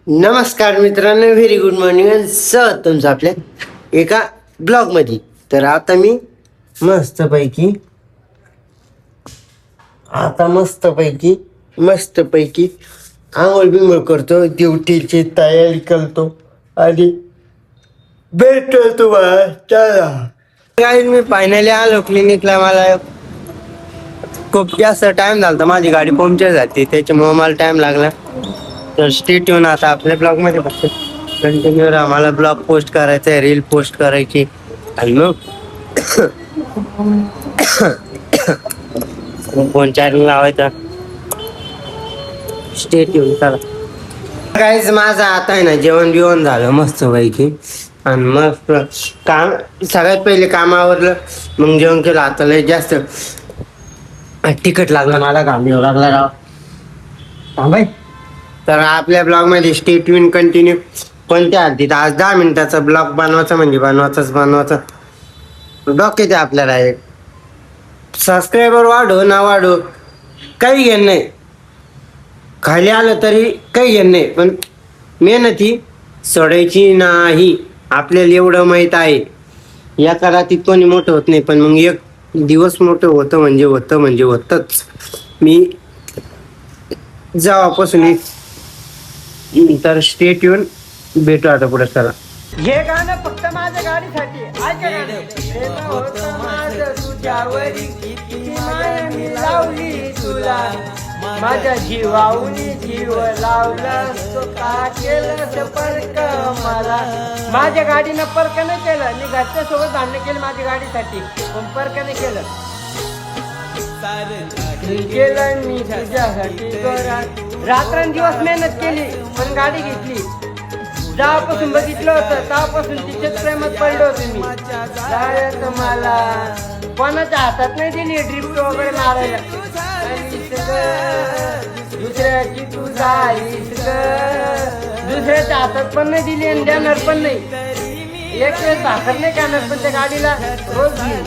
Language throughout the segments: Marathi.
नमस्कार मित्रांनो, व्हेरी गुड मॉर्निंग आणि सर तुमचं आपल्या एका ब्लॉगमध्ये. तर आता मी मस्तपैकी आंघोळ बिंघोळ करतो, ड्युटीची तयारी करतो आणि भेटतो तुम्हाला. चला काही मी फायनली आलो क्लिनिकला. मला खूप जास्त टाइम झाला, माझी गाडी पंक्चर झाली त्याच्यामुळे मला टाइम लागला. तर स्टेट येऊन आता आपल्या ब्लॉगमध्ये फक्त कंटिन्यू आम्हाला ब्लॉग पोस्ट करायचा आहे, रील पोस्ट करायची आणि मग फोन चार्जिंग लावायचा. स्टेट येऊन चला गाईज. माझं आता आहे ना जेवण बिवण झालं मस्त पैकी आणि मग काम सगळ्यात पहिले काम आवरलं, मग जेवण केलं. आता लय जास्त तिखट लागलं मला, काम येऊ लागला राव. हा बाई. तर आपल्या ब्लॉगमध्ये स्टे ट्यून कंटिन्यू. कोणत्या हद्दीत आज 10 मिनिटाचा ब्लॉग बनवायचा म्हणजे बनवायचा. डोक्यात आपल्याला एक सबस्क्रायबर वाढो ना वाढो काही घेणं नाही, खाली आलं तरी काही घेणं नाही, पण मेहनती सोडायची नाही. आपल्याला एवढं माहीत आहे या काळात कोणी मोठं होत नाही, पण मग एक दिवस मोठं होतं होतंच. मी जेव्हापासून तर स्टेट येऊन भेटू आता पुढे. चला हे गाणं फक्त माझ्या गाडीसाठी. मी लावली तुला माझ्या जीवाऊनी जीव लावला, का केलं परक मला. माझ्या गाडीनं परक नाही केलं, मी घरच्या सोबत भांडण केलं माझ्या गाडीसाठी, पण परक नाही केलं. केलं मी तुझ्यासाठी रात्रंदिवस मेहनत केली, पण गाडी घेतली. जेव्हापासून बघितलं होतं तेव्हापासून तिच्याच प्रेमात पडलो होतो मी. मला कोणाच्या हातात नाही दिली ड्रिफ्ट वगैरे मारायला. दुसऱ्याची तू जाईस दुसऱ्याच्या हातात पण नाही दिली आणि देणार पण नाही. एक वेळेस भाकर नाही करणार, पण त्या गाडीला रोज घेईन.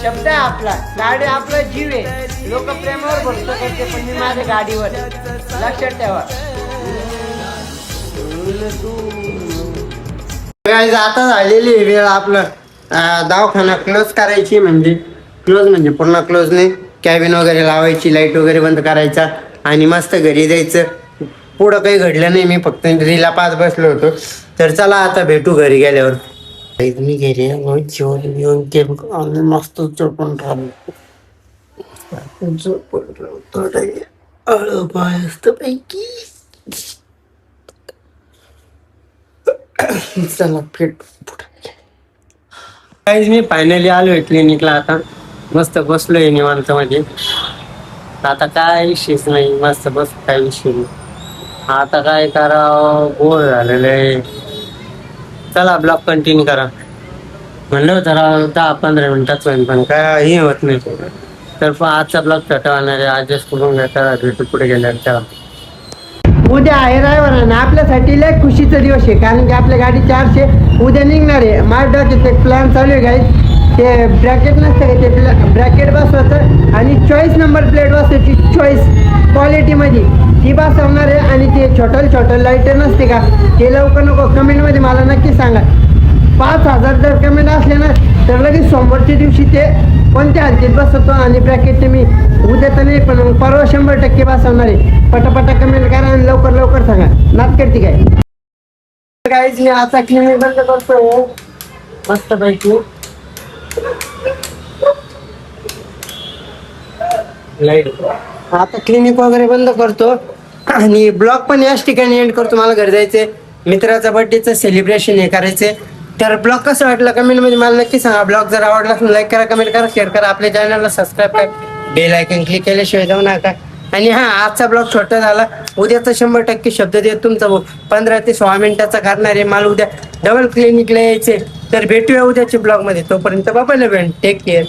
शब्द आहे आपला, गाडी आपला जीव आहे. लोक प्रेमावर भरतो करते, पण मी माझ्या गाडीवर. लक्षात ठेवा. आता झालेली वेळ आपलं दवाखाना क्लोज करायची, म्हणजे पूर्ण क्लोज नाही. कॅबिन वगैरे लावायची, लाईट वगैरे बंद करायचा आणि मस्त घरी जायचं. पुढं काही घडलं नाही, मी फक्त रीला पाच बसलो होतो. तर चला आता भेटू घरी गेल्यावर. मी घरी जेवण घेऊन केलं मस्त झोपून राहिलो. पैकी चला फेट काहीच. मी फायनली आलोय क्लिनिकला. आता मस्त बसलोय निवांत मध्ये. आता काय विषयच नाही, मस्त बस, काय विषय नाही. आता काय करावं, बोर झालेलं आहे. चला ब्लॉग कंटिन्यू करा म्हणलं होतं राव, 10-15 मिनिटात होईल, पण काय हे होत नाही. तर आजचा ब्लॉग छटवणार आहे. ॲडजस्ट करून घ्या, भेटू पुढे गेल्यावर. चला उद्या आहे रविवार आणि आपल्यासाठी लय खुशीचा दिवस आहे, कारण की आपल्या गाडी 400 उद्या निघणार आहे. माझ्या डोक्यात एक प्लॅन चालू आहे गाईज. ते ब्रॅकेट नसतं का, ते ब्रॅकेट बसवायचं आणि चॉईस नंबर प्लेट बसवायची, चॉईस क्वालिटीमध्ये ती बसवणार आहे. आणि ते छोटं लाईटर नसते का, ते लवकर नको. कमेंटमध्ये मला नक्की सांगा. 5000 जर कमेंट असले ना, तर लगेच सोमवारच्या दिवशी ते कोणत्या हद्दीत बसवतो. आणि ब्रॅकेटचे मी उद्या तर नाही, पण परवा 100% बसवणार आहे. पटापटा कमेंट करा आणि लवकर सांगा. नात करते काय गाईज. मी आता क्लिनिक बंद करतो मस्त पैकी. लाईट आता क्लिनिक वगैरे बंद करतो आणि ब्लॉग पण याच ठिकाणी एंड करतो. मला घरी जायचंय, मित्राचा बर्थडेचं सेलिब्रेशन हे करायचंय. तर ब्लॉग कसं वाटलं कमेंटमध्ये मला नक्की सांगा. ब्लॉग जर आवडला असेल लाईक करा, कमेंट करा, शेअर करा. आपल्या चॅनलला सबस्क्राईब करा, बेल आयकॉन क्लिक केल्याशिवाय जाऊ नका. आणि हा आजचा ब्लॉग छोटा झाला, उद्याचा 100% शब्द देत तुमचा 15 ते 16 मिनिटाचा करणार आहे. मला उद्या डबल क्लिनिकला यायचे. तर भेटूया उद्याच्या ब्लॉगमध्ये. तोपर्यंत बाबाला भेट, टेक केअर.